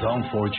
Zone 4G।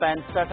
65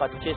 25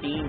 3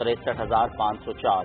63,504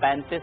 35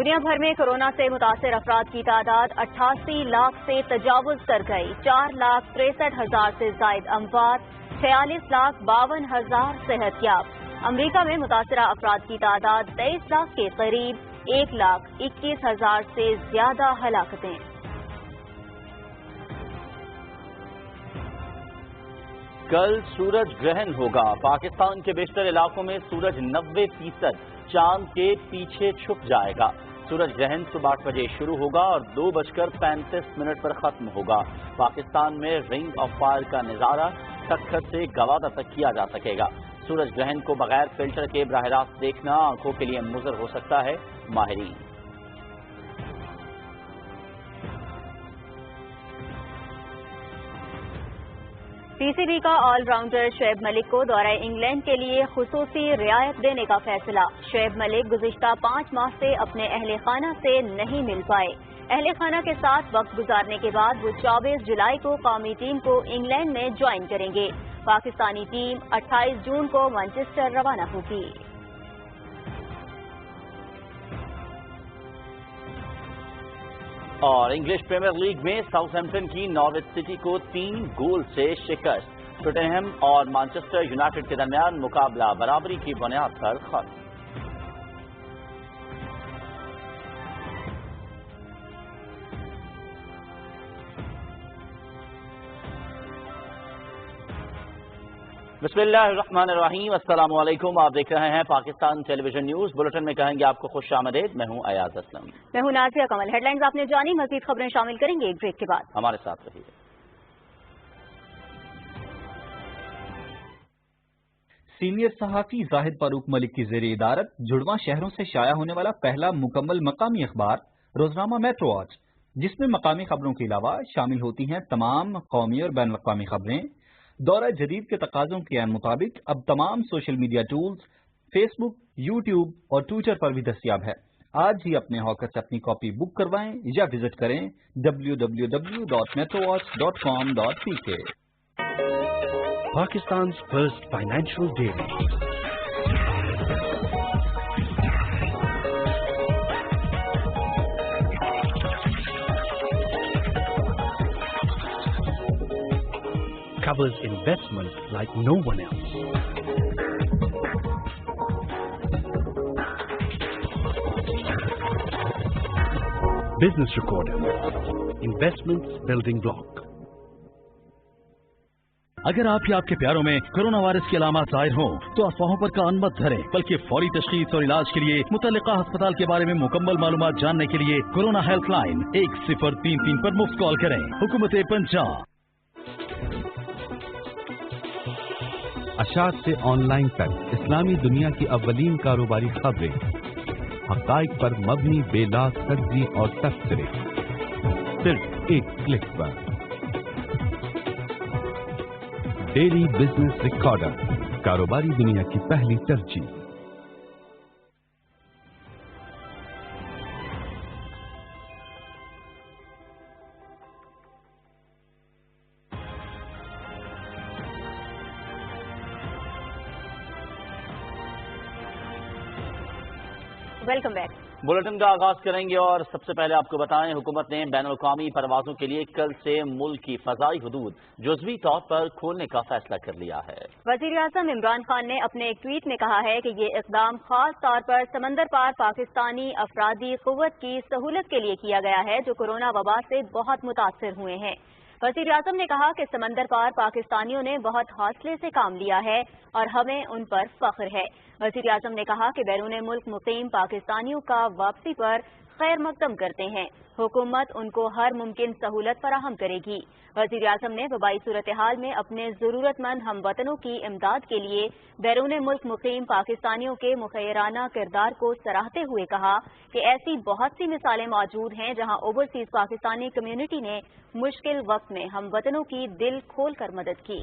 دنیا بھر میں کورونا سے متاثر افراد کی تعداد 88 لاکھ سے تجاوز کر گئی. 4,63,000 سے زائد اموات, 46,52,000 صحت یاب. امریکہ میں متاثرہ افراد کی تعداد 23 لاکھ کے قریب, 1,21,000 سے زیادہ ہلاکتیں. کل سورج گرہن ہوگا. پاکستان کے بیشتر علاقوں میں سورج 90% چاند کے پیچھے چھپ جائے گا. سورج گرہن صبح 8 بجے شروع ہوگا اور 2:35 پر ختم ہوگا. پاکستان میں رنگ آف فائر کا نظارہ تخت سے گوادہ تک کیا جا سکے گا. سورج گرہن کو بغیر فلٹر کے براہ راست دیکھنا آنکھوں کے لیے مضر ہو سکتا ہے. ماہرین پی سی بی کا آل راؤنڈر شعیب ملک کو دورہ انگلینڈ کے لیے خصوصی رعایت دینے کا فیصلہ. شعیب ملک گزشتہ 5 ماہ سے اپنے اہل خانہ سے نہیں مل پائے. اہل خانہ کے ساتھ وقت گزارنے کے بعد وہ 24 جولائی کو قومی ٹیم کو انگلینڈ میں جوائن کریں گے. پاکستانی ٹیم 28 جون کو مانچسٹر روانہ ہوگی. اور انگلش پریمیئر لیگ میں ساؤتھ ہیمپٹن کی ناروچ سٹی کو 3 گول سے شکست. ٹوٹنہم اور مانچسٹر یونائیٹڈ کے درمیان مقابلہ برابری کی بنیاد پر ختم. بسم اللہ الرحمن الرحیم. السلام علیکم. آپ دیکھ رہے ہیں Pakistan television news. Bulletin میں کہیں گے آپ کو خوش آمدید. میں ہوں ایاز اسلم. میں ہوں نازیہ کمل. ہیڈ لائنز آپ نے جانی, مزید خبریں شامل کریں گے ایک بریک کے بعد. ہمارے ساتھ رہیے. سینئر صحافی زاہد فاروق ملک کی زیر ادارت جڑواں شہروں سے شائع ہونے والا پہلا مکمل مقامی اخبار روزنامہ میٹرو آج, جس میں مقامی خبروں کے علاوہ شامل ہوتی ہیں تمام قومی اور بین الاقوامی خبریں. دورہ جدید کے تقاضوں کے عین مطابق اب تمام سوشل میڈیا ٹولز فیس بک, یوٹیوب اور ٹویٹر پر بھی دستیاب ہے. آج ہی اپنے ہاکر سے اپنی کاپی بک کروائیں یا وزٹ کریں www.metrowatch.com.pk. Pakistan's first financial daily. Covers investment like no one else. Business Recorder. Investments building block. اگر آپ یا آپ کے پیاروں میں کرونا وائرس کی علامات ظاہر ہوں تو افواہوں پر کان مت دھریں, بلکہ فوری تشخیص اور علاج کے لیے متعلقہ ہسپتال کے بارے میں مکمل معلومات جاننے کے لیے کورونا ہیلپ لائن 1033 پر مفت کال کریں. حکومت پنجاب. اشاعت سے آن لائن تک اسلامی دنیا کی اولین کاروباری خبریں, حقائق پر مبنی بے لاگ سرزی اور تبصرے, صرف ایک کلک پر. ڈیلی بزنس ریکارڈر, کاروباری دنیا کی پہلی ترجیح. Welcome back. بلٹن کا آغاز کریں گے اور سب سے پہلے آپ کو بتائیں حکومت نے بین الاقوامی پروازوں کے لیے کل سے ملک کی فضائی حدود جزوی طور پر کھولنے کا فیصلہ کر لیا ہے. وزیر اعظم عمران خان نے اپنے ایک ٹویٹ میں کہا ہے کہ یہ اقدام خاص طور پر سمندر پار پاکستانی افرادی قوت کی سہولت کے لیے کیا گیا ہے جو کورونا وبا سے بہت متاثر ہوئے ہیں. وزیر اعظم نے کہا کہ سمندر پار پاکستانیوں نے بہت حوصلے سے کام لیا ہے اور ہمیں ان پر فخر ہے. وزیر اعظم نے کہا کہ بیرون ملک مقیم پاکستانیوں کا واپسی پر خیر مقدم کرتے ہیں. حکومت ان کو ہر ممکن سہولت فراہم کرے گی. وزیر اعظم نے وبائی صورتحال میں اپنے ضرورت مند ہم وطنوں کی امداد کے لیے بیرون ملک مقیم پاکستانیوں کے مخیرانہ کردار کو سراہتے ہوئے کہا کہ ایسی بہت سی مثالیں موجود ہیں جہاں اوورسیز پاکستانی کمیونٹی نے مشکل وقت میں ہم وطنوں کی دل کھول کر مدد کی.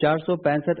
465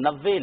90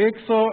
100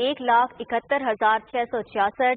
1,71,666,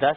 10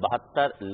72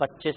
25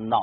9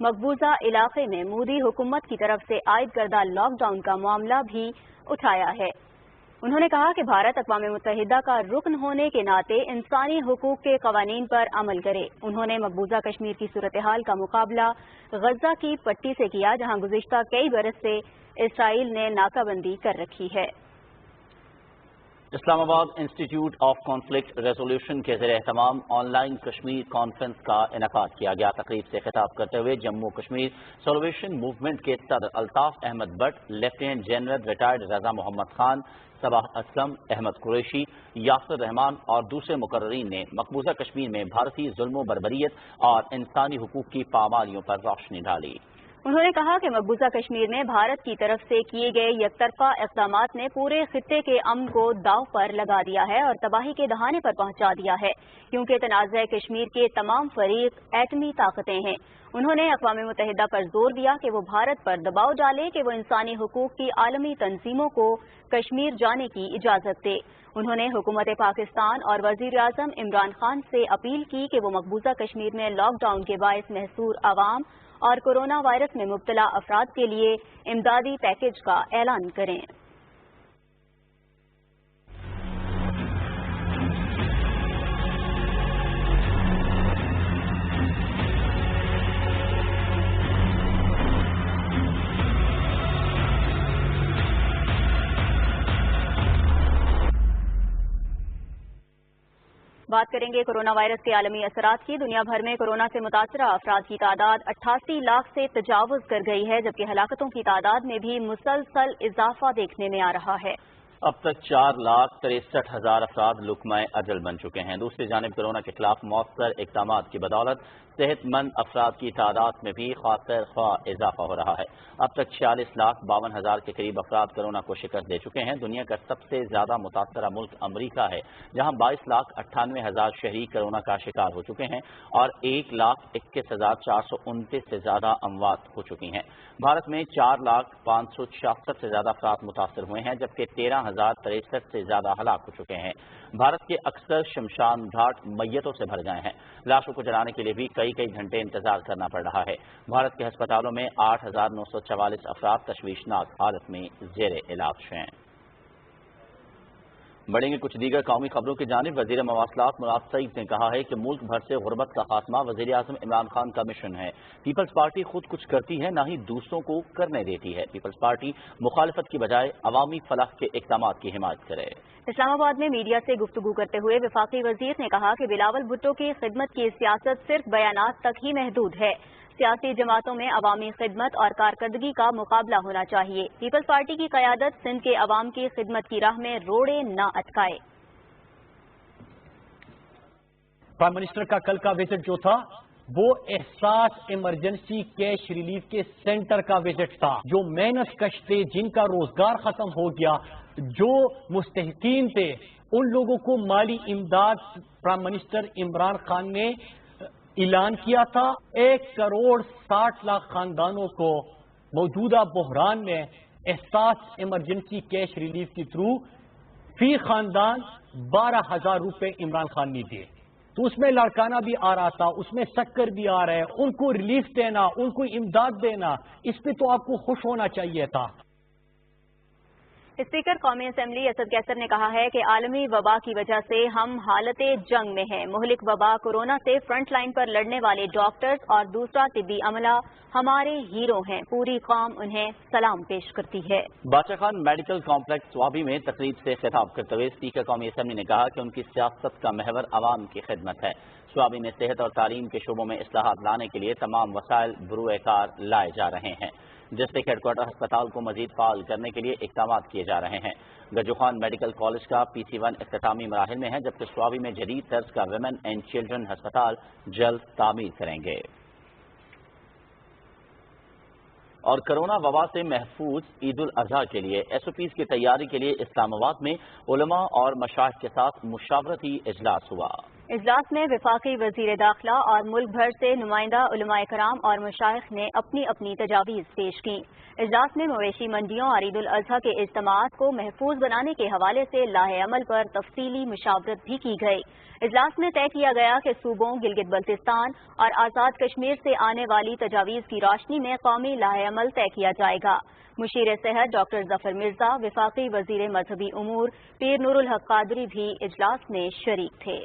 مقبوضہ علاقے میں مودی حکومت کی طرف سے عائد کردہ لاک ڈاؤن کا معاملہ بھی اٹھایا ہے۔ انہوں نے کہا کہ بھارت اقوام متحدہ کا رکن ہونے کے ناطے انسانی حقوق کے قوانین پر عمل کرے۔ انہوں نے مقبوضہ کشمیر کی صورتحال کا مقابلہ غزہ کی پٹی سے کیا، جہاں گزشتہ کئی برس سے اسرائیل نے ناکہ بندی کر رکھی ہے۔ اسلام آباد انسٹیٹیوٹ آف کانفلکٹ ریزولوشن کے زیر اہتمام آن لائن کشمیر کانفرنس کا انعقاد کیا گیا۔ تقریب سے خطاب کرتے ہوئے جموں کشمیر سولویشن موومنٹ کے صدر Altaf Ahmad Butt, lieutenant general retired Raza Muhammad Khan, Sabah Aslam, Ahmad Qureshi, Yasir رحمان اور دوسرے مقررین نے مقبوضہ کشمیر میں بھارتی ظلم و بربریت اور انسانی حقوق کی پامالیوں پر روشنی ڈالی۔ انہوں نے کہا کہ مقبوضہ کشمیر میں بھارت کی طرف سے کیے گئے یک طرفہ اقدامات نے پورے خطے کے امن کو داؤ پر لگا دیا ہے اور تباہی کے دہانے پر پہنچا دیا ہے، کیونکہ تنازع کشمیر کے تمام فریق ایٹمی طاقتیں ہیں۔ انہوں نے اقوام متحدہ پر زور دیا کہ وہ بھارت پر دباؤ ڈالے کہ وہ انسانی حقوق کی عالمی تنظیموں کو کشمیر جانے کی اجازت دے۔ انہوں نے حکومت پاکستان اور وزیر اعظم عمران خان سے اپیل کی کہ وہ مقبوضہ کشمیر میں لاک ڈاؤن کے باعث محصور عوام اور کورونا وائرس میں مبتلا افراد کے لیے امدادی پیکج کا اعلان کریں۔ بات کریں گے کورونا وائرس کے عالمی اثرات کی۔ دنیا بھر میں کورونا سے متاثرہ افراد کی تعداد 88 لاکھ سے تجاوز کر گئی ہے، جبکہ ہلاکتوں کی تعداد میں بھی مسلسل اضافہ دیکھنے میں آ رہا ہے۔ اب تک 4,63,000 افراد لقمہ اجل بن چکے ہیں۔ دوسری جانب کورونا کے خلاف مؤثر اقدامات کی بدولت صحت مند افراد کی تعداد میں بھی خاطر خواہ اضافہ ہو رہا ہے۔ اب تک 46,52,000 کے قریب افراد کورونا کو شکست دے چکے ہیں۔ دنیا کا سب سے زیادہ متاثرہ ملک امریکہ ہے، جہاں 22,98,000 شہری کورونا کا شکار ہو چکے ہیں اور 1,21,429 سے زیادہ اموات ہو چکی ہیں۔ بھارت میں 4,566,000 سے زیادہ افراد متاثر ہوئے ہیں، جبکہ 13,063 سے زیادہ ہلاک ہو چکے ہیں۔ بھارت کے اکثر شمشان گھاٹ میتوں سے بھر گئے ہیں۔ لاشوں کو جلانے کے لیے بھی کئی گھنٹے انتظار کرنا پڑ رہا ہے۔ بھارت کے ہسپتالوں میں 8,944 افراد تشویشناک حالت میں زیر علاج ہیں۔ بڑھیں گے کچھ دیگر قومی خبروں کی جانب۔ وزیر مواصلات مراد سعید نے کہا ہے کہ ملک بھر سے غربت کا خاتمہ وزیر اعظم عمران خان کا مشن ہے۔ پیپلز پارٹی خود کچھ کرتی ہے، نہ ہی دوسروں کو کرنے دیتی ہے۔ پیپلز پارٹی مخالفت کی بجائے عوامی فلاح کے اقدامات کی حمایت کرے۔ اسلام آباد میں میڈیا سے گفتگو کرتے ہوئے وفاقی وزیر نے کہا کہ بلاول بھٹو کی خدمت کی سیاست صرف بیانات تک ہی محدود ہے۔ سیاسی جماعتوں میں عوامی خدمت اور کارکردگی کا مقابلہ ہونا چاہیے۔ پیپلز پارٹی کی قیادت سندھ کے عوام کی خدمت کی راہ میں روڑے نہ اٹکائے۔ پرائم منسٹر کا کل کا وزٹ جو تھا وہ احساس ایمرجنسی کیش ریلیف کے سینٹر کا وزٹ تھا۔ جو محنت کش تھے، جن کا روزگار ختم ہو گیا، جو مستحقین تھے، ان لوگوں کو مالی امداد پرائم منسٹر عمران خان نے اعلان کیا تھا۔ 1,60,00,000 خاندانوں کو موجودہ بحران میں احساس ایمرجنسی کیش ریلیف کے تھرو فی خاندان 12,000 روپے عمران خان نے دیے۔ تو اس میں لڑکانہ بھی آ رہا تھا، اس میں شکر بھی آ رہا ہے۔ ان کو ریلیف دینا، ان کو امداد دینا، اس پہ تو آپ کو خوش ہونا چاہیے تھا۔ اسپیکر قومی اسمبلی اسد قیصر نے کہا ہے کہ عالمی وبا کی وجہ سے ہم حالت جنگ میں ہیں۔ مہلک وبا کورونا سے فرنٹ لائن پر لڑنے والے ڈاکٹرز اور دوسرا طبی عملہ ہمارے ہیرو ہیں۔ پوری قوم انہیں سلام پیش کرتی ہے۔ بادشاہ خان میڈیکل کمپلیکس سوابی میں تقریب سے خطاب کرتے ہوئے اسپیکر قومی اسمبلی نے کہا کہ ان کی سیاست کا محور عوام کی خدمت ہے۔ سوابی میں صحت اور تعلیم کے شعبوں میں اصلاحات لانے کے لیے تمام وسائل بروئے کار لائے جا رہے ہیں۔ ڈسٹرکٹ ہیڈ کوارٹر ہسپتال کو مزید فعال کرنے کے لیے اقدامات کیے جا رہے ہیں۔ گجو خان میڈیکل کالج کا PC1 اختتامی مراحل میں ہے، جبکہ سوابی میں جدید طرز کا ویمن اینڈ چلڈرن ہسپتال جلد تعمیر کریں گے۔ اور کرونا وبا سے محفوظ عید الاضحیٰ کے لیے SOPs کی تیاری کے لیے اسلام آباد میں علماء اور مشائخ کے ساتھ مشاورتی اجلاس ہوا۔ اجلاس میں وفاقی وزیر داخلہ اور ملک بھر سے نمائندہ علماء کرام اور مشائخ نے اپنی اپنی تجاویز پیش کی۔ اجلاس میں مویشی منڈیوں اور عید الاضحیٰ کے اجتماعات کو محفوظ بنانے کے حوالے سے لاہ عمل پر تفصیلی مشاورت بھی کی گئی۔ اجلاس میں طے کیا گیا کہ صوبوں گلگت بلتستان اور آزاد کشمیر سے آنے والی تجاویز کی روشنی میں قومی لاہ عمل طے کیا جائے گا۔ مشیر صحت ڈاکٹر ظفر مرزا، وفاقی وزیر مذہبی امور پیر نور الحق قادری بھی اجلاس میں شریک تھے۔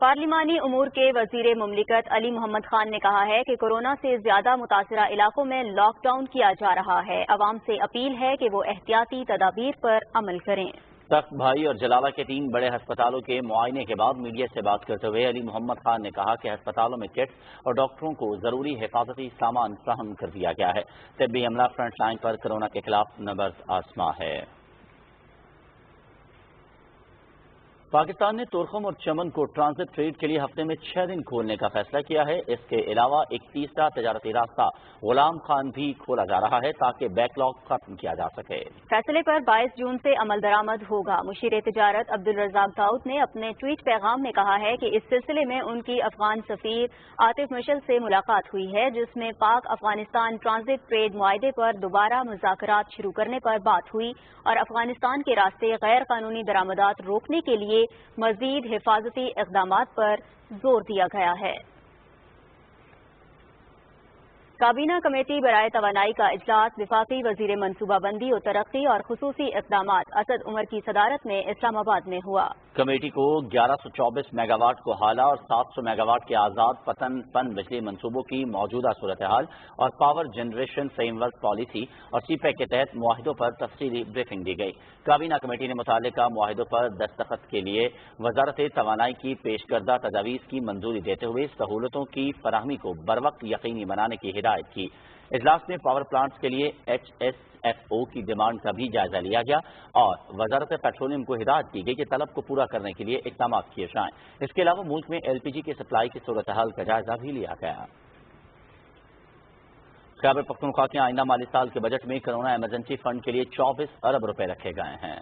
پارلیمانی امور کے وزیر مملکت علی محمد خان نے کہا ہے کہ کورونا سے زیادہ متاثرہ علاقوں میں لاک ڈاؤن کیا جا رہا ہے۔ عوام سے اپیل ہے کہ وہ احتیاطی تدابیر پر عمل کریں۔ تخت بھائی اور جلالہ کے 3 بڑے ہسپتالوں کے معائنے کے بعد میڈیا سے بات کرتے ہوئے علی محمد خان نے کہا کہ ہسپتالوں میں کٹس اور ڈاکٹروں کو ضروری حفاظتی سامان فراہم کر دیا گیا ہے۔ طبی عملہ فرنٹ لائن پر کورونا کے خلاف نبرد آزما ہے۔ پاکستان نے تورخم اور چمن کو ٹرانزٹ ٹریڈ کے لیے ہفتے میں 6 دن کھولنے کا فیصلہ کیا ہے۔ اس کے علاوہ ایک تیسرا تجارتی راستہ غلام خان بھی کھولا جا رہا ہے تاکہ بیک لاگ ختم کیا جا سکے۔ فیصلے پر 22 جون سے عمل درآمد ہوگا۔ مشیر تجارت عبدالرزاق داؤد نے اپنے ٹویٹ پیغام میں کہا ہے کہ اس سلسلے میں ان کی افغان سفیر عاطف مشل سے ملاقات ہوئی ہے، جس میں پاک افغانستان ٹرانزٹ ٹریڈ معاہدے پر دوبارہ مذاکرات شروع کرنے پر بات ہوئی اور افغانستان کے راستے غیر قانونی درآمدات روکنے کے لیے مزید حفاظتی اقدامات پر زور دیا گیا ہے۔ کابینہ کمیٹی برائے توانائی کا اجلاس وفاقی وزیر منصوبہ بندی و ترقی اور خصوصی اقدامات اسد عمر کی صدارت میں اسلام آباد میں ہوا۔ کمیٹی کو 1124 میگا واٹ کو حالہ اور 700 میگا واٹ کے آزاد پن بجلی منصوبوں کی موجودہ صورتحال اور power generation frame work policy اور سی پیک کے تحت معاہدوں پر تفصیلی بریفنگ دی گئی۔ کابینہ کمیٹی نے متعلقہ معاہدوں پر دستخط کے لیے وزارت توانائی کی پیش کردہ تجاویز کی منظوری دیتے ہوئے سہولتوں کی فراہمی کو بروقت یقینی بنانے کی ہدایت کی۔ اجلاس میں پاور پلانٹس کے لیے HSFO کی ڈیمانڈ کا بھی جائزہ لیا گیا اور وزارت پیٹرولیم کو ہدایت کی گئی کہ طلب کو پورا کرنے کے لیے اقدامات کیے جائیں۔ اس کے علاوہ ملک میں LPG کی سپلائی کی صورتحال کا جائزہ بھی لیا گیا۔ خیبر پختونخوا کے آئندہ مالی سال کے بجٹ میں کرونا ایمرجنسی فنڈ کے لیے 24 ارب روپے رکھے گئے ہیں۔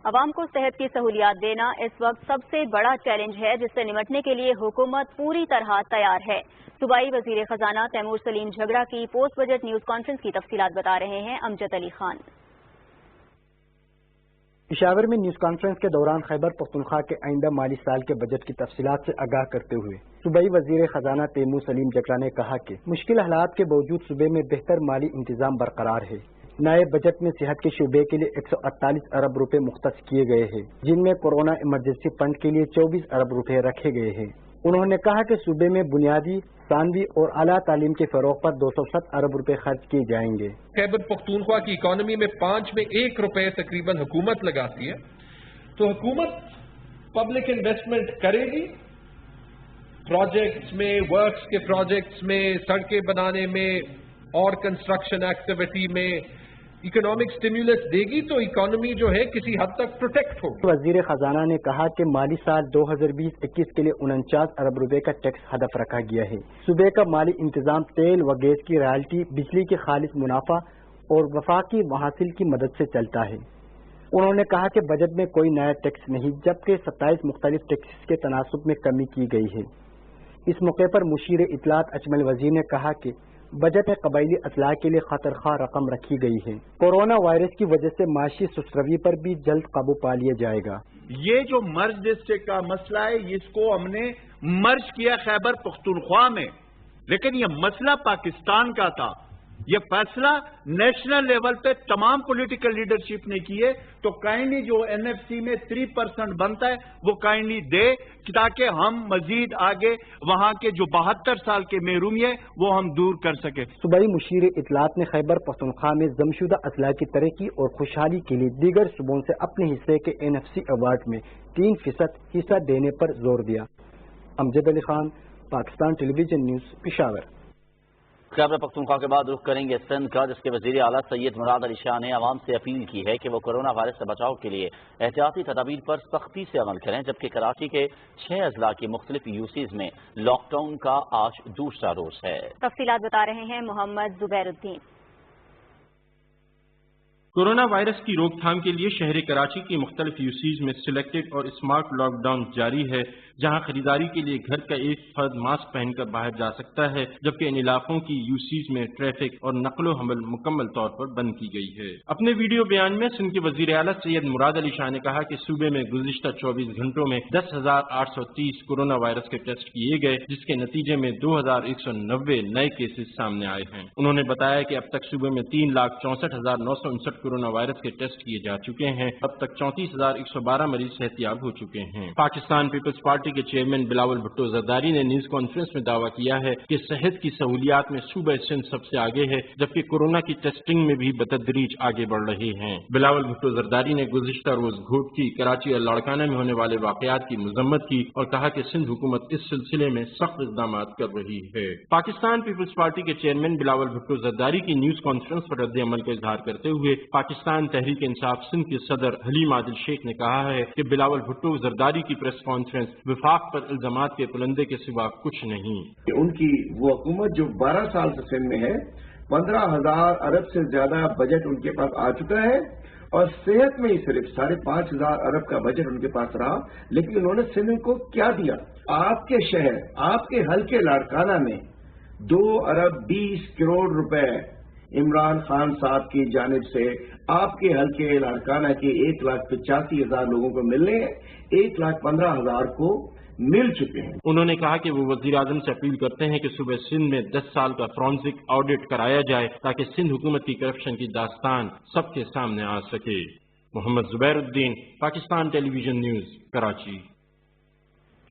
عوام کو صحت کی سہولیات دینا اس وقت سب سے بڑا چیلنج ہے، جس سے نمٹنے کے لیے حکومت پوری طرح تیار ہے۔ صوبائی وزیر خزانہ تیمور سلیم جھگڑا کی پوسٹ بجٹ نیوز کانفرنس کی تفصیلات بتا رہے ہیں امجد علی خان۔ پشاور میں نیوز کانفرنس کے دوران خیبر پختونخوا کے آئندہ مالی سال کے بجٹ کی تفصیلات سے آگاہ کرتے ہوئے صوبائی وزیر خزانہ تیمور سلیم جھگڑا نے کہا کہ مشکل حالات کے باوجود صوبے میں بہتر مالی انتظام برقرار ہے۔ نئے بجٹ میں صحت کے شعبے کے لیے 148 ارب روپے مختص کیے گئے ہیں، جن میں کورونا ایمرجنسی فنڈ کے لیے 24 ارب روپے رکھے گئے ہیں۔ انہوں نے کہا کہ صوبے میں بنیادی، ثانوی اور اعلیٰ تعلیم کے فروغ پر 207 ارب روپے خرچ کیے جائیں گے۔ خیبر پختونخوا کی اکانومی میں 5 میں 1 روپے تقریباً حکومت لگاتی ہے، تو حکومت پبلک انویسٹمنٹ کرے گی پروجیکٹس میں، ورکس کے پروجیکٹس میں، سڑکیں بنانے میں اور کنسٹرکشن ایکٹیویٹی میں اکنامک سٹیمولس دے گی تو اکانومی جو ہے کسی حد تک پروٹیکٹ ہوگی۔ وزیر خزانہ نے کہا کہ مالی سال 2020-21 کے لیے 49 ارب روپے کا ٹیکس ہدف رکھا گیا ہے۔ صوبے کا مالی انتظام تیل و گیس کی رائلٹی، بجلی کے خالص منافع اور وفاقی محاصل کی مدد سے چلتا ہے۔ انہوں نے کہا کہ بجٹ میں کوئی نیا ٹیکس نہیں، جبکہ 27 مختلف ٹیکس کے تناسب میں کمی کی گئی ہے۔ اس موقع پر مشیر اطلاعات اجمل وزیر نے کہا کہ بجٹ میں قبائلی اصلاح کے لیے خاطر خواہ رقم رکھی گئی ہے۔ کورونا وائرس کی وجہ سے معاشی سست روی پر بھی جلد قابو پا لیا جائے گا۔ یہ جو مرج ڈسٹرکٹ کا مسئلہ ہے، اس کو ہم نے مرج کیا خیبر پختونخوا میں، لیکن یہ مسئلہ پاکستان کا تھا۔ یہ فیصلہ نیشنل لیول پہ تمام پولیٹیکل لیڈرشپ نے کیے، تو کائنڈلی جو NFC میں 3% بنتا ہے وہ کائنڈلی دے تاکہ ہم مزید آگے وہاں کے جو 72 سال کے محرومی ہے وہ ہم دور کر سکیں۔ صوبائی مشیر اطلاعات نے خیبر پختونخوا میں ضمشدہ اضلاع کی ترقی اور خوشحالی کے لیے دیگر صوبوں سے اپنے حصے کے NFC ایوارڈ میں 3% حصہ دینے پر زور دیا۔ امجد Ali Khan, Pakistan television news, Peshawar. Khyber Pakhtunkhwa کے بعد رخ کریں گے سندھ کا، جس کے وزیر اعلیٰ سید مراد علی شاہ نے عوام سے اپیل کی ہے کہ وہ کورونا وائرس سے بچاؤ کے لیے احتیاطی تدابیر پر سختی سے عمل کریں، جبکہ کراچی کے 6 اضلاع کی مختلف UCs میں لاک ڈاؤن کا آج دوسرا روز ہے۔ تفصیلات بتا رہے ہیں محمد زبیر الدین۔ کورونا وائرس کی روک تھام کے لیے شہر کراچی کی مختلف یوسیز میں سلیکٹڈ اور اسمارٹ لاک ڈاؤن جاری ہے، جہاں خریداری کے لیے گھر کا ایک فرد ماسک پہن کر باہر جا سکتا ہے، جبکہ ان علاقوں کی یوسیز میں ٹریفک اور نقل و حمل مکمل طور پر بند کی گئی ہے۔ اپنے ویڈیو بیان میں سندھ کے وزیر اعلیٰ سید مراد علی شاہ نے کہا کہ صوبے میں گزشتہ 24 گھنٹوں میں 10,830 کورونا وائرس کے ٹیسٹ کیے گئے، جس کے نتیجے میں 2,190 نئے کیسز سامنے آئے ہیں۔ انہوں نے بتایا کہ اب تک صوبے میں 3,64,959 کورونا وائرس کے ٹیسٹ کیے جا چکے ہیں۔ اب تک 34,112 مریض صحتیاب ہو چکے ہیں۔ پاکستان پیپلز پارٹی کے چیئرمین بلاول بھٹو زرداری نے نیوز کانفرنس میں دعویٰ کیا ہے کہ صحت کی سہولیات میں صوبہ سندھ سب سے آگے ہے، جبکہ کورونا کی ٹیسٹنگ میں بھی بتدریج آگے بڑھ رہے ہیں۔ بلاول بھٹو زرداری نے گزشتہ روز گھوٹکی، کراچی اور لاڑکانہ میں ہونے والے واقعات کی مذمت کی اور کہا کہ سندھ حکومت اس سلسلے میں سخت اقدامات کر رہی ہے۔ پاکستان پیپلز پارٹی کے چیئرمین بلاول بھٹو زرداری کی نیوز کانفرنس پر رد عمل کا اظہار کرتے ہوئے پاکستان تحریک انصاف سندھ کے صدر حلیم عادل شیخ نے کہا ہے کہ بلاول بھٹو زرداری کی پریس کانفرنس وفاق پر الزامات کے پلندے کے سوا کچھ نہیں۔ ان کی وہ حکومت جو 12 سال سے سندھ میں ہے، 15,000 ارب سے زیادہ بجٹ ان کے پاس آ چکا ہے، اور صحت میں ہی صرف 5,500 ارب کا بجٹ ان کے پاس رہا، لیکن انہوں نے سندھ کو کیا دیا؟ آپ کے شہر، آپ کے حلقے لاڑکانہ میں 2 ارب 20 کروڑ روپے عمران خان صاحب کی جانب سے آپ کے حلقے لاڑکانہ کے 1,85,000 لوگوں کو ملنے ہیں، 1,15,000 کو مل چکے ہیں۔ انہوں نے کہا کہ وہ وزیر اعظم سے اپیل کرتے ہیں کہ صوبہ سندھ میں 10 سال کا فورنزک آڈٹ کرایا جائے تاکہ سندھ حکومت کی کرپشن کی داستان سب کے سامنے آ سکے۔ Muhammad Zubair Uddin, Pakistan television news, Karachi.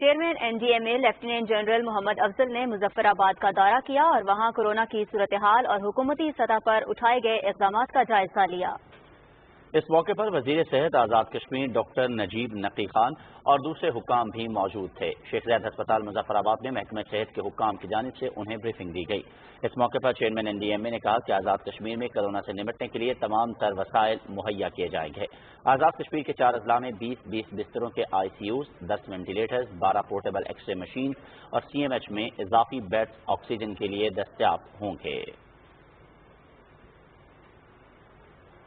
Chairman N D M A lieutenant general Muhammad Afzal نے مظفر آباد کا دورہ کیا اور وہاں کورونا کی صورتحال اور حکومتی سطح پر اٹھائے گئے اقدامات کا جائزہ لیا۔ اس موقع پر وزیر صحت آزاد کشمیر ڈاکٹر نجیب نقی خان اور دوسرے حکام بھی موجود تھے۔ شیخ زاید ہسپتال مظفر آباد میں محکمہ صحت کے حکام کی جانب سے انہیں بریفنگ دی گئی۔ اس موقع پر چیئرمین این ڈی ایم اے نے کہا کہ آزاد کشمیر میں کورونا سے نمٹنے کے لیے تمام تر وسائل مہیا کیے جائیں گے۔ آزاد کشمیر کے 4 اضلاع میں 20 بستروں کے I C Us, 10 ventilators, 12 portable X ray machine اور سی ایم ایچ میں اضافی بیڈز آکسیجن کے لیے دستیاب ہوں گے۔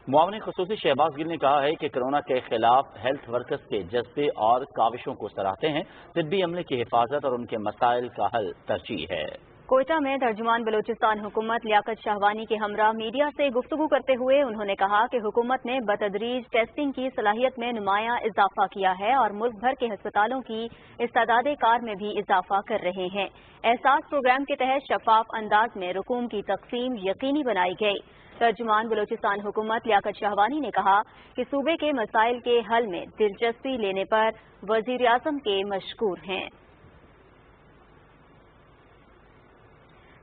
معاون خصوصی شہباز گل نے کہا ہے کہ کورونا کے خلاف ہیلتھ ورکرز کے جذبے اور کاوشوں کو سراہتے ہیں۔ طبی عملے کی حفاظت اور ان کے مسائل کا حل ترجیح ہے۔ کوئٹہ میں ترجمان بلوچستان حکومت لیاقت شاہوانی کے ہمراہ میڈیا سے گفتگو کرتے ہوئے انہوں نے کہا کہ حکومت نے بتدریج ٹیسٹنگ کی صلاحیت میں نمایاں اضافہ کیا ہے اور ملک بھر کے ہسپتالوں کی استعداد کار میں بھی اضافہ کر رہے ہیں۔ احساس پروگرام کے تحت شفاف انداز میں رقوم کی تقسیم یقینی بنائی گئی۔ ترجمان بلوچستان حکومت لیاقت شاہوانی نے کہا کہ صوبے کے مسائل کے حل میں دلچسپی لینے پر وزیر اعظم کے مشکور ہیں۔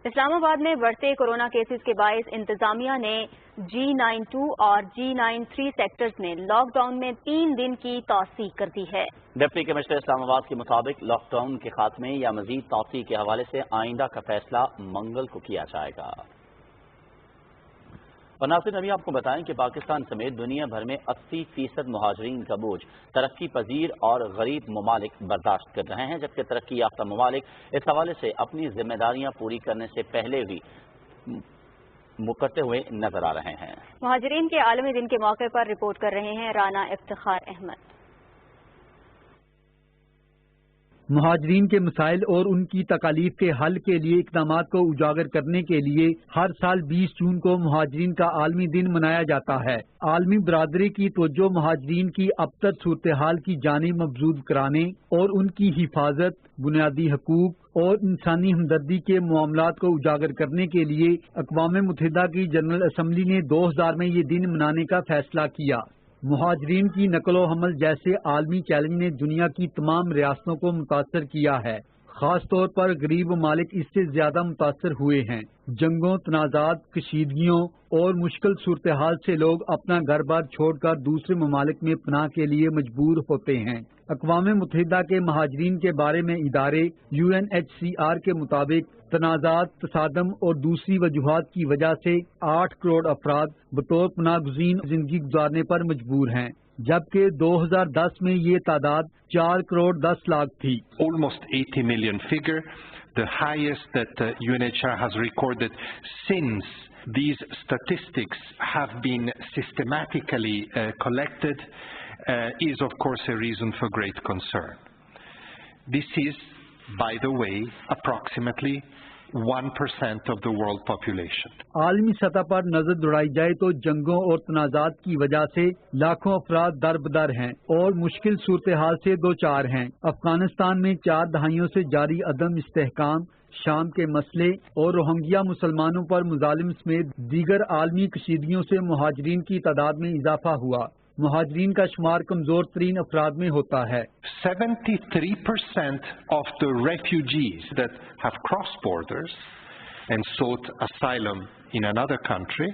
اسلام آباد میں بڑھتے کورونا کیسز کے باعث انتظامیہ نے G92 اور G93 سیکٹرز میں لاک ڈاؤن میں 3 دن کی توسیع کر دی ہے۔ ڈپٹی کمشنر اسلام آباد کے مطابق لاک ڈاؤن کے خاتمے یا مزید توسیع کے حوالے سے آئندہ کا فیصلہ منگل کو کیا جائے گا۔ اور ناظرین، ابھی آپ کو بتائیں کہ پاکستان سمیت دنیا بھر میں 80% مہاجرین کا بوجھ ترقی پذیر اور غریب ممالک برداشت کر رہے ہیں، جبکہ ترقی یافتہ ممالک اس حوالے سے اپنی ذمہ داریاں پوری کرنے سے پہلے بھی مکرتے ہوئے نظر آ رہے ہیں۔ مہاجرین کے عالمی دن کے موقع پر رپورٹ کر رہے ہیں رانا افتخار احمد۔ مہاجرین کے مسائل اور ان کی تکالیف کے حل کے لیے اقدامات کو اجاگر کرنے کے لیے ہر سال 20 جون کو مہاجرین کا عالمی دن منایا جاتا ہے۔ عالمی برادری کی توجہ مہاجرین کی ابتر صورتحال کی جانب مبذول کرانے اور ان کی حفاظت، بنیادی حقوق اور انسانی ہمدردی کے معاملات کو اجاگر کرنے کے لیے اقوام متحدہ کی جنرل اسمبلی نے 2000 میں یہ دن منانے کا فیصلہ کیا۔ مہاجرین کی نقل و حمل جیسے عالمی چیلنج نے دنیا کی تمام ریاستوں کو متاثر کیا ہے۔ خاص طور پر غریب ممالک اس سے زیادہ متاثر ہوئے ہیں۔ جنگوں، تنازعات، کشیدگیوں اور مشکل صورتحال سے لوگ اپنا گھر بار چھوڑ کر دوسرے ممالک میں پناہ کے لیے مجبور ہوتے ہیں۔ اقوام متحدہ کے مہاجرین کے بارے میں ادارے UNHCR کے مطابق تنازعات، تصادم اور دوسری وجوہات کی وجہ سے 8 کروڑ افراد بطور پناہ گزین زندگی گزارنے پر مجبور ہیں، جبکہ 2010 میں یہ تعداد 4 کروڑ 10 لاکھ تھی۔ Almost 80 million figure, the highest that UNHCR has recorded since these statistics have been systematically collected is of course a reason for great concern. This is, by the way, approximately 1% of the world population. عالمی سطح پر نظر دوڑائی جائے تو جنگوں اور تنازعات کی وجہ سے لاکھوں افراد دربدر ہیں اور مشکل صورتحال سے دوچار ہیں. افغانستان میں 4 دہائیوں سے جاری عدم استحکام، شام کے مسئلے اور روہنگیا مسلمانوں پر مظالم سمیت دیگر عالمی کشیدگیوں سے مہاجرین کی تعداد میں اضافہ ہوا. مہاجرین کا شمار کمزور ترین افراد میں ہوتا ہے. 73% of the refugees that have crossed borders and sought asylum in another country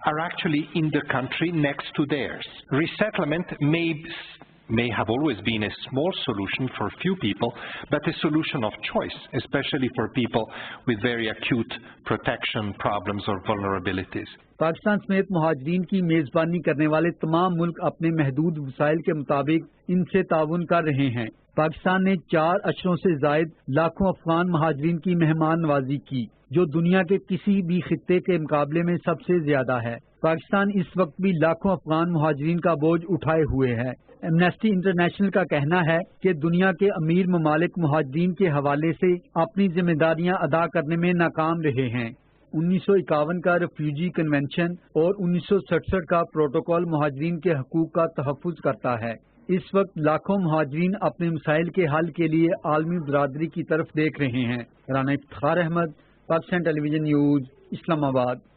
are actually in the country next to theirs. Resettlement may have always been a small solution for few people, but a solution of choice, especially for people with very acute protection problems or vulnerabilities. Pakistan سمیت مہاجرین کی میزبانی کرنے والے تمام ملک اپنے محدود وسائل کے مطابق ان سے تعاون کر رہے ہیں. پاکستان نے 4 اشروں سے زائد لاکھوں افغان مہاجرین کی مہمان نوازی کی، جو دنیا کے کسی بھی خطے کے مقابلے میں سب سے زیادہ ہے. پاکستان اس وقت بھی لاکھوں افغان مہاجرین کا بوجھ اٹھائے ہوئے ہے. ایمنسٹی انٹرنیشنل کا کہنا ہے کہ دنیا کے امیر ممالک مہاجرین کے حوالے سے اپنی ذمہ داریاں ادا کرنے میں ناکام رہے ہیں. 1951 کا ریفیوجی کنونشن اور 1967 کا پروٹوکول مہاجرین کے حقوق کا تحفظ کرتا ہے. اس وقت لاکھوں مہاجرین اپنے مسائل کے حل کے لیے عالمی برادری کی طرف دیکھ رہے ہیں. Rana Iftikhar Ahmad, Pakistan television news, اسلام آباد.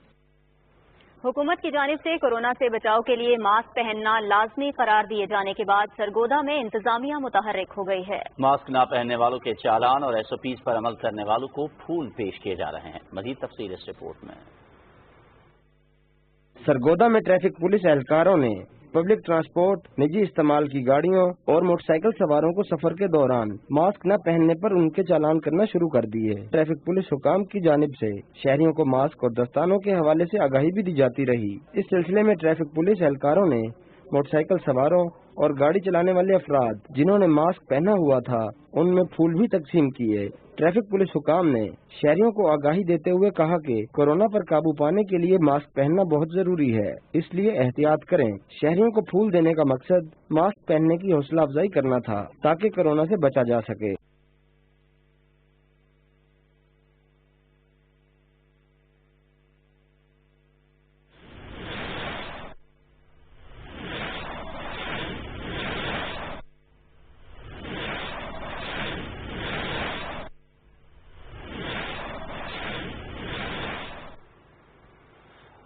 حکومت کی جانب سے کورونا سے بچاؤ کے لیے ماسک پہننا لازمی قرار دیے جانے کے بعد سرگودا میں انتظامیہ متحرک ہو گئی ہے. ماسک نہ پہننے والوں کے چالان اور ایس او پیز پر عمل کرنے والوں کو پھول پیش کیے جا رہے ہیں. مزید تفصیل اس رپورٹ میں. سرگودا میں ٹریفک پولیس اہلکاروں نے پبلک ٹرانسپورٹ، نجی استعمال کی گاڑیوں اور موٹر سائیکل سواروں کو سفر کے دوران ماسک نہ پہننے پر ان کے چالان کرنا شروع کر دیے. ٹریفک پولیس حکام کی جانب سے شہریوں کو ماسک اور دستانوں کے حوالے سے آگاہی بھی دی جاتی رہی. اس سلسلے میں ٹریفک پولیس اہلکاروں نے موٹر سائیکل سواروں اور گاڑی چلانے والے افراد جنہوں نے ماسک پہنا ہوا تھا ان میں پھول بھی تقسیم کیے. ٹریفک پولیس حکام نے شہریوں کو آگاہی دیتے ہوئے کہا کہ کورونا پر قابو پانے کے لیے ماسک پہننا بہت ضروری ہے، اس لیے احتیاط کریں. شہریوں کو پھول دینے کا مقصد ماسک پہننے کی حوصلہ افزائی کرنا تھا تاکہ کورونا سے بچا جا سکے.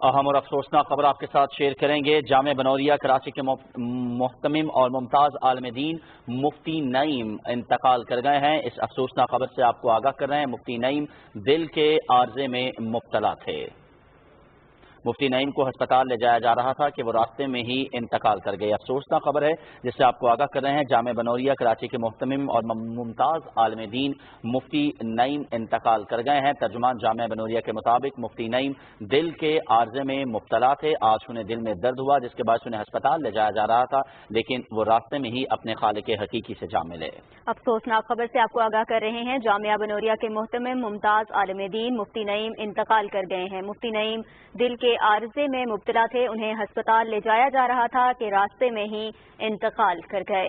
اہم اور افسوسناک خبر آپ کے ساتھ شیئر کریں گے. جامعہ بنوریہ کراچی کے محتمم اور ممتاز عالم دین مفتی نعیم انتقال کر گئے ہیں. اس افسوسناک خبر سے آپ کو آگاہ کر رہے ہیں. مفتی نعیم دل کے عارضے میں مبتلا تھے. مفتی نعیم کو ہسپتال لے جایا جا رہا تھا کہ وہ راستے میں ہی انتقال کر گئے. افسوسناک خبر ہے جس سے آپ کو آگاہ کر رہے ہیں. جامعہ بنوریہ کراچی کے محتمم اور ممتاز عالم دین مفتی نعیم انتقال کر گئے ہیں. ترجمان جامعہ بنوریہ کے مطابق مفتی نعیم دل کے عارضے میں مبتلا تھے. آج انہیں دل میں درد ہوا جس کے باعث انہیں ہسپتال لے جایا جا رہا تھا، لیکن وہ راستے میں ہی اپنے خالق حقیقی سے جا ملے. افسوسناک خبر سے آپ کو آگاہ کر رہے ہیں. جامعہ بنوریہ کے محتمم ممتاز عالم دین مفتی نعیم انتقال کر گئے ہیں. مفتی نعیم دل کے عارضے میں مبتلا تھے. انہیں ہسپتال لے جایا جا رہا تھا کہ راستے میں ہی انتقال کر گئے.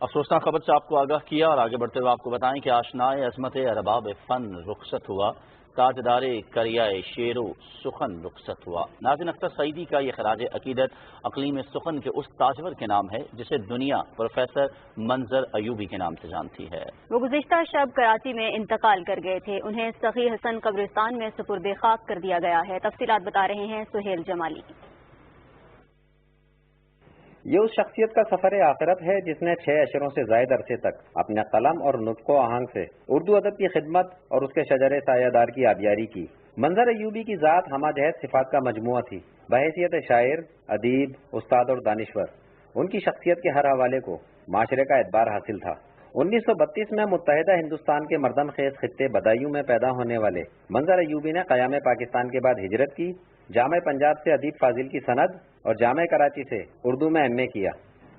افسوسناک خبر سے آپ کو آگاہ کیا اور آگے بڑھتے ہوئے آپ کو بتائیں کہ آشنائے عظمت ارباب فن رخصت ہوا. تاجدار کریائے شیر و سخن رخصت ہوا. ناظرین، اختر سعیدی کا یہ خراج عقیدت اقلیم سخن کے اس تاجور کے نام ہے جسے دنیا پروفیسر منظر ایوبی کے نام سے جانتی ہے. وہ گزشتہ شب کراچی میں انتقال کر گئے تھے. انہیں سخی حسن قبرستان میں سپرد خاک کر دیا گیا ہے. تفصیلات بتا رہے ہیں سہیل جمالی. یہ اس شخصیت کا سفر آخرت ہے جس نے 6 اشروں سے زائد عرصے تک اپنے قلم اور نطق و آہنگ سے اردو ادب کی خدمت اور اس کے شجر سایہ دار کی آبیاری کی. منظر ایوبی کی ذات ہمہ جہت صفات کا مجموعہ تھی. بحیثیت شاعر، ادیب، استاد اور دانشور ان کی شخصیت کے ہر حوالے کو معاشرے کا اعتبار حاصل تھا. 1932 میں متحدہ ہندوستان کے مردم خیز خطے بدایوں میں پیدا ہونے والے منظر ایوبی نے قیام پاکستان کے بعد ہجرت کی. جامعہ پنجاب سے ادیب فاضل کی سند اور جامعہ کراچی سے اردو میں ایم اے کیا.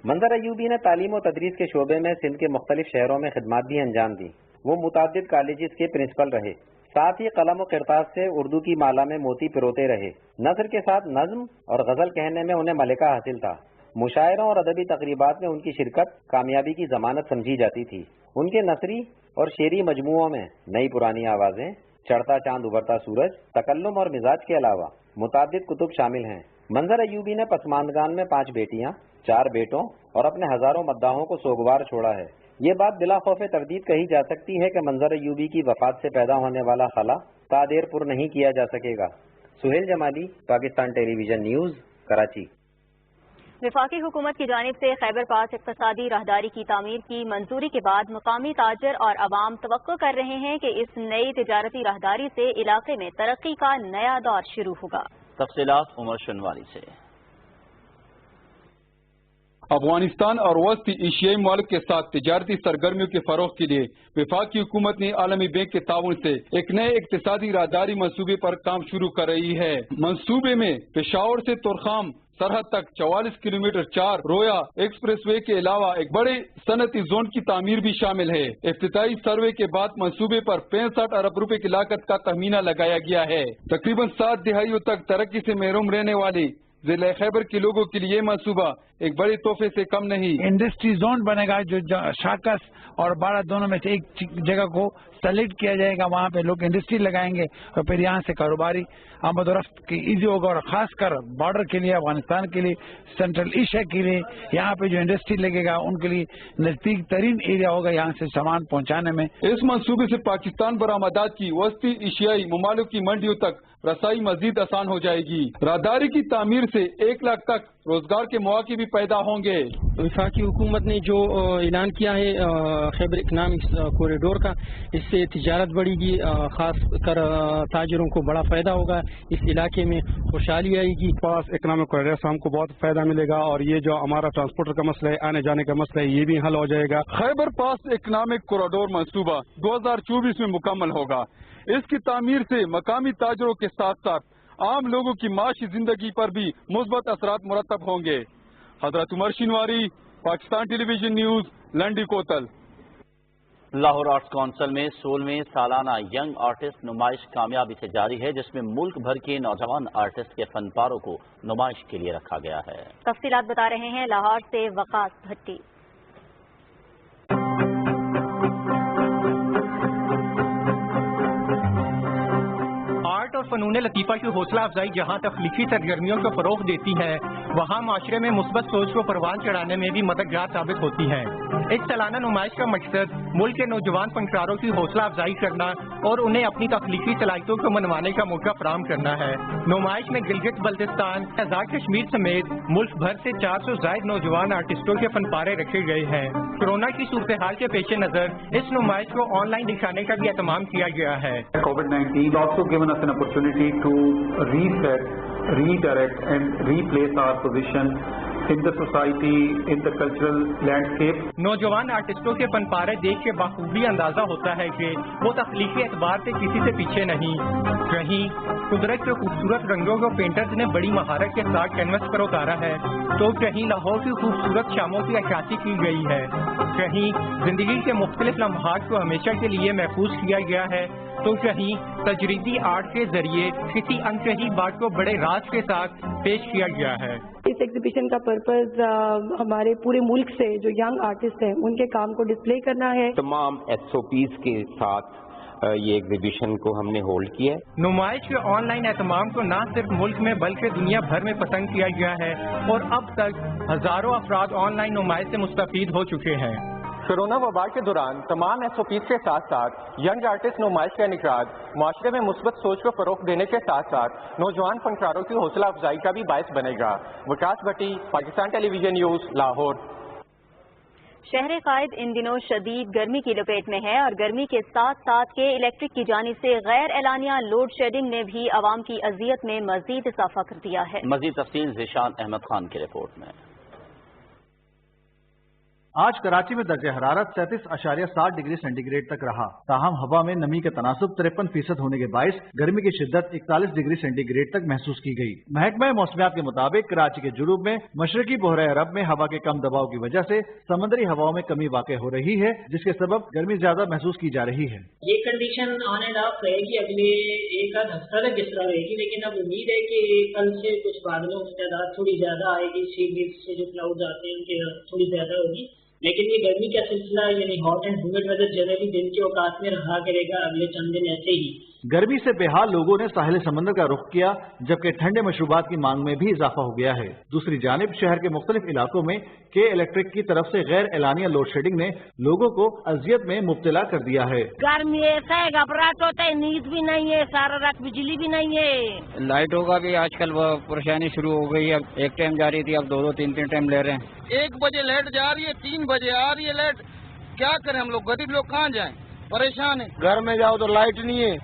منظر ایوبی نے تعلیم و تدریس کے شعبے میں سندھ کے مختلف شہروں میں خدمات بھی انجام دیں. وہ متعدد کالجز کے پرنسپل رہے. ساتھ ہی قلم و کرتاس سے اردو کی مالا میں موتی پروتے رہے۔ نثر کے ساتھ نظم اور غزل کہنے میں انہیں ملکہ حاصل تھا۔ مشاعروں اور ادبی تقریبات میں ان کی شرکت کامیابی کی ضمانت سمجھی جاتی تھی۔ ان کے نثری اور شعری مجموعوں میں نئی پرانی آوازیں، چڑھتا چاند ابھرتا سورج، تکلم اور مزاج کے علاوہ متعدد کتب شامل ہیں۔ منظر ایوبی نے پسماندگان میں 5 بیٹیاں، 4 بیٹوں اور اپنے ہزاروں مداحوں کو سوگوار چھوڑا ہے۔ یہ بات بلا خوف تردید کہی جا سکتی ہے کہ منظر ایوبی کی وفات سے پیدا ہونے والا خلا تا دیر پر نہیں کیا جا سکے گا۔ سہیل جمالی، Pakistan television news, Karachi. وفاقی حکومت کی جانب سے خیبر پاس اقتصادی راہداری کی تعمیر کی منظوری کے بعد مقامی تاجر اور عوام توقع کر رہے ہیں کہ اس نئی تجارتی راہداری سے علاقے میں ترقی کا نیا دور شروع ہوگا۔ تفصیلات عمر شنواری سے۔ افغانستان اور وسطی ایشیائی ممالک کے ساتھ تجارتی سرگرمیوں کے فروغ کے لیے وفاقی حکومت نے عالمی بینک کے تعاون سے ایک نئے اقتصادی راہداری منصوبے پر کام شروع کر رہی ہے۔ منصوبے میں پشاور سے تورخام سرحد تک 44 کلومیٹر 4 رویا ایکسپریس وے کے علاوہ ایک بڑے صنعتی زون کی تعمیر بھی شامل ہے۔ افتتاحی سروے کے بعد منصوبے پر 65 ارب روپے کی لاگت کا تخمینہ لگایا گیا ہے۔ تقریباً 7 دہائیوں تک ترقی سے محروم رہنے والے ضلع خیبر کے لوگوں کے لیے یہ منصوبہ ایک بڑے تحفے سے کم نہیں۔ انڈسٹری زون بنے گا جو شاکس اور باڑہ دونوں میں سے ایک جگہ کو سلیکٹ کیا جائے گا، وہاں پہ لوگ انڈسٹری لگائیں گے اور پھر یہاں سے کاروباری آمد و رفت کی ایزی ہوگا، اور خاص کر بارڈر کے لیے، افغانستان کے لیے، سینٹرل ایشیا کے لیے یہاں پہ جو انڈسٹری لگے گا ان کے لیے نزدیک ترین ایریا ہوگا یہاں سے سامان پہنچانے میں۔ اس منصوبے سے پاکستان برآمدات کی وسطی ایشیائی ممالک کی منڈیوں تک رسائی مزید آسان ہو جائے گی۔ راہداری کی تعمیر سے 1 لاکھ تک روزگار کے مواقع بھی پیدا ہوں گے۔ وفاقی حکومت نے جو اعلان کیا ہے خیبر اکنامکس کوریڈور کا، اس سے تجارت بڑھے گی، خاص کر تاجروں کو بڑا فائدہ ہوگا، اس علاقے میں خوشحالی آئے گی۔ پاس اکنامک کوریڈور سے ہم کو بہت فائدہ ملے گا، اور یہ جو ہمارا ٹرانسپورٹر کا مسئلہ ہے، آنے جانے کا مسئلہ ہے، یہ بھی حل ہو جائے گا۔ خیبر پاس اکنامک کوریڈور منصوبہ 2024 میں مکمل ہوگا۔ اس کی تعمیر سے مقامی تاجروں کے ساتھ ساتھ عام لوگوں کی معاشی زندگی پر بھی مثبت اثرات مرتب ہوں گے۔ حضرت عمر Shinwari, Pakistan television news, لنڈی کوتل۔ Lahore arts council میں 16ویں سالانہ ینگ آرٹسٹ نمائش کامیابی سے جاری ہے، جس میں ملک بھر کے نوجوان آرٹسٹ کے فن پاروں کو نمائش کے لیے رکھا گیا ہے۔ تفصیلات بتا رہے ہیں لاہور سے وقاص بھٹی۔ آرٹ اور فنون لطیفہ کی حوصلہ افزائی جہاں تخلیقی سرگرمیوں کو فروغ دیتی ہے، وہاں معاشرے میں مثبت سوچ کو پروان چڑھانے میں بھی مددگار ثابت ہوتی ہے۔ اس سالانہ نمائش کا مقصد ملک کے نوجوان فنکاروں کی حوصلہ افزائی کرنا اور انہیں اپنی تخلیقی صلاحیتوں کو منوانے کا موقع فراہم کرنا ہے۔ نمائش میں گلگت بلتستان، آزاد کشمیر سمیت ملک بھر سے 400 زائد نوجوان آرٹسٹوں کے فن پارے رکھے گئے ہیں۔ کورونا کی صورتحال کے پیش نظر اس نمائش کو آن لائن دکھانے کا بھی اہتمام کیا گیا ہے۔ COVID-19 also given us an opportunity to reset, redirect and replace our position in the society, in the cultural landscape. نوجوان آرٹسٹوں کے فن پارے دیکھ کے بخوبی اندازہ ہوتا ہے کہ وہ تخلیقی اعتبار سے کسی سے پیچھے نہیں۔ کہیں قدرت کے خوبصورت رنگوں کو پینٹرز نے بڑی مہارت کے ساتھ کینوس پر اتارا ہے، تو کہیں لاہور کی خوبصورت شاموں کی عکاسی کی گئی ہے، کہیں زندگی کے مختلف لمحات کو ہمیشہ کے لیے محفوظ کیا گیا ہے، تو کہیں تجریدی آرٹ کے ذریعے کسی انکہی بات کو بڑے راز کے ساتھ پیش کیا گیا ہے۔ اس ایگزیبیشن کا پرپز ہمارے پورے ملک سے جو ینگ آرٹسٹ ہیں ان کے کام کو ڈسپلے کرنا ہے۔ تمام SOPs کے ساتھ یہ ایگزیبیشن کو ہم نے ہولڈ کیا ہے۔ نمائش کے آن لائن اہتمام کو نہ صرف ملک میں بلکہ دنیا بھر میں پسند کیا گیا ہے، اور اب تک ہزاروں افراد آن لائن نمائش سے مستفید ہو چکے ہیں۔ کورونا وبا کے دوران تمام SOPs کے ساتھ ساتھ ینگ آرٹسٹ نمائش کا انعقاد معاشرے میں مثبت سوچ کو فروغ دینے کے ساتھ ساتھ نوجوان فنکاروں کی حوصلہ افزائی کا بھی باعث بنے گا۔ وقاص بھٹی، Pakistan television news, Lahore. شہر قائد ان دنوں شدید گرمی کی لپیٹ میں ہے، اور گرمی کے ساتھ ساتھ کے الیکٹرک کی جانب سے غیر اعلانیہ لوڈ شیڈنگ نے بھی عوام کی اذیت میں مزید اضافہ کر دیا ہے۔ مزید تفصیل ذیشان احمد خان کی رپورٹ میں۔ آج کراچی میں درجہ حرارت 37.7 ڈگری سینٹی گریڈ تک رہا، تاہم ہوا میں نمی کا تناسب 53% ہونے کے باعث گرمی کی شدت 41 ڈگری سینٹی گریڈ تک محسوس کی گئی۔ محکمہ موسمیات کے مطابق کراچی کے جنوب میں مشرقی بحیرہ عرب میں ہوا کے کم دباؤ کی وجہ سے سمندری ہواؤں میں کمی واقع ہو رہی ہے، جس کے سبب گرمی زیادہ محسوس کی جا رہی ہے۔ یہ کنڈیشن آن اینڈ آف رہے گی اگلے ایک آدھ ہفتہ تک اس طرح رہے گی، لیکن اب امید ہے کہ کل سے کچھ بادلوں کی تعداد تھوڑی زیادہ آئے گی، سی بیس سے جو کلاؤڈ آتے ہیں ان کی تھوڑی زیادہ ہوگی، لیکن یہ گرمی کا سلسلہ یعنی hot and humid weather generally دن کے اوقات میں رہا کرے گا اگلے چند دن ایسے ہی۔ گرمی سے بے حال لوگوں نے ساحل سمندر کا رخ کیا، جبکہ ٹھنڈے مشروبات کی مانگ میں بھی اضافہ ہو گیا ہے۔ دوسری جانب شہر کے مختلف علاقوں میں کے الیکٹرک کی طرف سے غیر اعلانیہ لوڈ شیڈنگ نے لوگوں کو اذیت میں مبتلا کر دیا ہے۔ گرمی ایسا ہے، گھبراہٹ ہوتا ہے، نیند بھی نہیں ہے، سارا رات بجلی بھی نہیں ہے۔ لائٹوں کا بھی آج کل وہ پریشانی شروع ہو گئی ہے، ایک ٹائم جا رہی تھی اب 2-2 3-3 ٹائم لے رہے ہیں۔ 1 بجے لائٹ جا رہی ہے، 3 بجے آ رہی ہے لائٹ، کیا کریں ہم لوگ، غریب لوگ کہاں جائیں، پریشان ہیں۔ گھر میں جاؤ تو لائٹ نہیں ہے،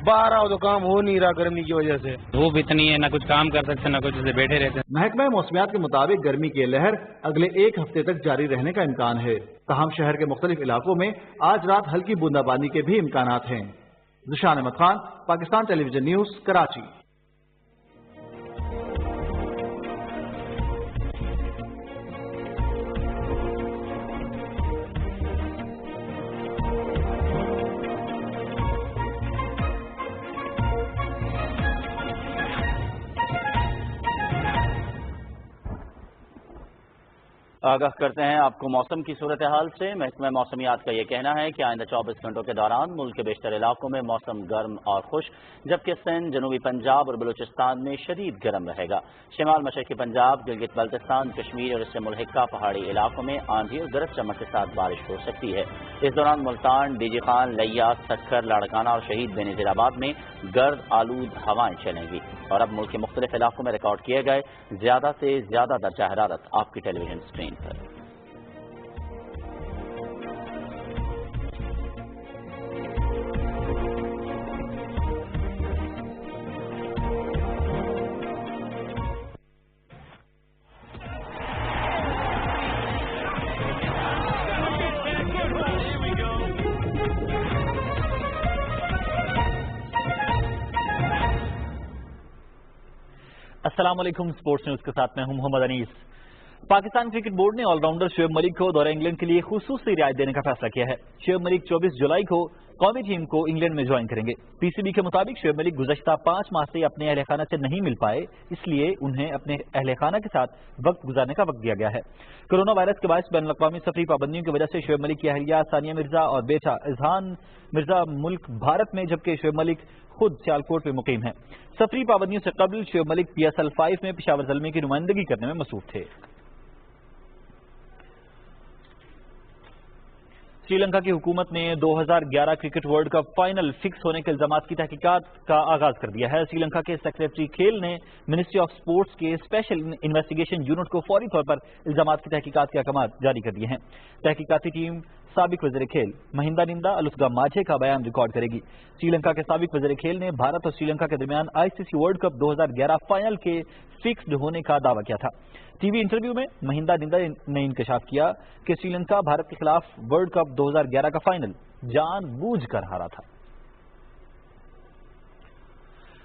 باہر آؤ تو کام ہو نہیں رہا گرمی کی وجہ سے، دھوپ اتنی ہے، نہ کچھ کام کر سکتے نہ کچھ سے بیٹھے رہتے ہیں۔ محکمہ موسمیات کے مطابق گرمی کی لہر اگلے 1 ہفتے تک جاری رہنے کا امکان ہے، تاہم شہر کے مختلف علاقوں میں آج رات ہلکی بوندا باندی کے بھی امکانات ہیں۔ Zeeshan Ahmad Khan, Pakistan television news, Karachi. آگاہ کرتے ہیں آپ کو موسم کی صورتحال سے۔ محکمہ موسمیات کا یہ کہنا ہے کہ آئندہ 24 گھنٹوں کے دوران ملک کے بیشتر علاقوں میں موسم گرم اور خشک، جبکہ سندھ، جنوبی پنجاب اور بلوچستان میں شدید گرم رہے گا۔ شمال مشرقی پنجاب، گلگت بلتستان، کشمیر اور اس سے ملحقہ پہاڑی علاقوں میں آندھی اور گرج چمک کے ساتھ بارش ہو سکتی ہے۔ اس دوران ملتان، ڈی جی خان، لیا، سکھر، لاڑکانہ اور شہید بینظیر آباد میں گرد آلود ہوائیں چلیں گی۔ اور اب ملک کے مختلف علاقوں میں ریکارڈ کیے گئے زیادہ سے زیادہ درجہ حرارت آپ کی ٹیلی ویژن اسکرین پر۔ السلام علیکم، سپورٹس نیوز کے ساتھ میں ہوں محمد انیس۔ پاکستان کرکٹ بورڈ نے آل راؤنڈر شعیب ملک کو دورہ انگلینڈ کے لیے خصوصی رعایت دینے کا فیصلہ کیا ہے۔ شعیب ملک 24 جولائی کو قومی ٹیم کو انگلینڈ میں جوائن کریں گے۔ پی سی بی کے مطابق شعیب ملک گزشتہ 5 ماہ سے اپنے اہل خانہ سے نہیں مل پائے، اس لیے انہیں اپنے اہل خانہ کے ساتھ وقت گزارنے کا وقت دیا گیا ہے۔ کرونا وائرس کے باعث بین الاقوامی سفری پابندیوں کی وجہ سے شعیب ملک کی اہلیہ ثانیہ مرزا اور بیٹا اذہان مرزا ملک بھارت میں، جبکہ شعیب ملک خود سیالکوٹ میں مقیم ہیں۔ سفری پابندیوں سے قبل شعیب ملک PSL 5 میں پشاور زلمی کی نمائندگی کرنے میں مصروف تھے۔ سری لنکا کی حکومت نے 2011 cricket world cup final fix ہونے کے الزامات کی تحقیقات کا آغاز کر دیا ہے۔ سری لنکا کے سیکریٹری کھیل نے منسٹری آف سپورٹس کے اسپیشل انویسٹیگیشن یونٹ کو فوری طور پر الزامات کی تحقیقات کے احکامات جاری کر دیے ہیں۔ تحقیقاتی ٹیم سابق وزیر کھیل مہندا نندا الفگا ماجھے کا بیان ریکارڈ کرے گی۔ سری لنکا کے سابق وزیر کھیل نے بھارت اور سری لنکا کے درمیان ICC ورلڈ کپ 2011 فائنل کے فکسڈ ہونے کا دعویٰ کیا تھا۔ ٹی وی انٹرویو میں مہندا نندا نے انکشاف کیا کہ سری لنکا بھارت کے خلاف ورلڈ کپ 2011 کا فائنل جان بوجھ کر ہارا تھا۔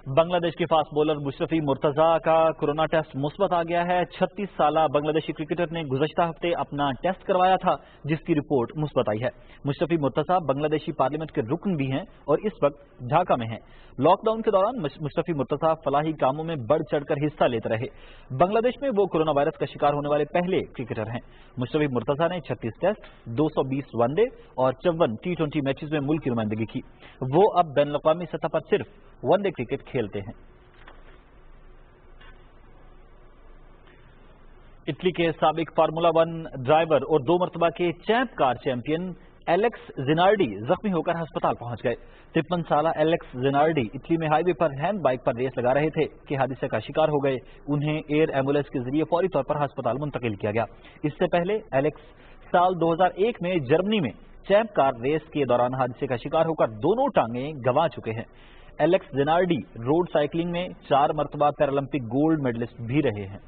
بنگلہ دیش کے فاسٹ بولر مشرفی مرتضیٰ کا کرونا ٹیسٹ مثبت آ گیا ہے۔ 36 سالہ بنگلہ دیشی کرکٹر نے گزشتہ ہفتے اپنا ٹیسٹ کروایا تھا، جس کی رپورٹ مثبت آئی ہے۔ مشرفی مرتضیٰ بنگلہ دیشی پارلیمنٹ کے رکن بھی ہیں اور اس وقت ڈھاکہ میں ہیں۔ لاک ڈاؤن کے دوران مشرفی مرتضیٰ فلاحی کاموں میں بڑھ چڑھ کر حصہ لیتے رہے۔ بنگلہ دیش میں وہ کرونا وائرس کا شکار ہونے والے پہلے کرکٹر ہیں۔ مشرفی مرتضیٰ نے 36 ٹیسٹ، 220 ون ڈے اور 54 T20 میچز میں ملک کی نمائندگی کی۔ وہ اب بین الاقوامی سطح پر صرف ون ڈے کرکٹ کھیلتے ہیں۔ اٹلی کے سابق فارمولا 1 ڈرائیور اور 2 مرتبہ کے چیمپ کار چیمپئن ایلیکس زینارڈی زخمی ہو کر ہسپتال پہنچ گئے۔ 53 سالہ ایلیکس زینارڈی اٹلی میں ہائی وے پر ہینڈ بائک پر ریس لگا رہے تھے کہ حادثے کا شکار ہو گئے۔ انہیں ایئر ایمبولینس کے ذریعے فوری طور پر ہسپتال منتقل کیا گیا۔ اس سے پہلے ایلیکس سال 2001 میں جرمنی میں چیمپ کار ریس کے دوران حادثے کا شکار ہو کر دونوں ٹانگیں گنوا چکے ہیں۔ ایلیکس زینارڈی روڈ سائیکلنگ میں 4 مرتبہ پیرالمپک گولڈ میڈلسٹ بھی رہے ہیں۔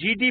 GD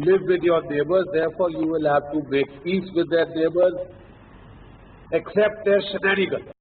live with your neighbors, therefore you will have to make peace with their neighbors, accept their shenanigans.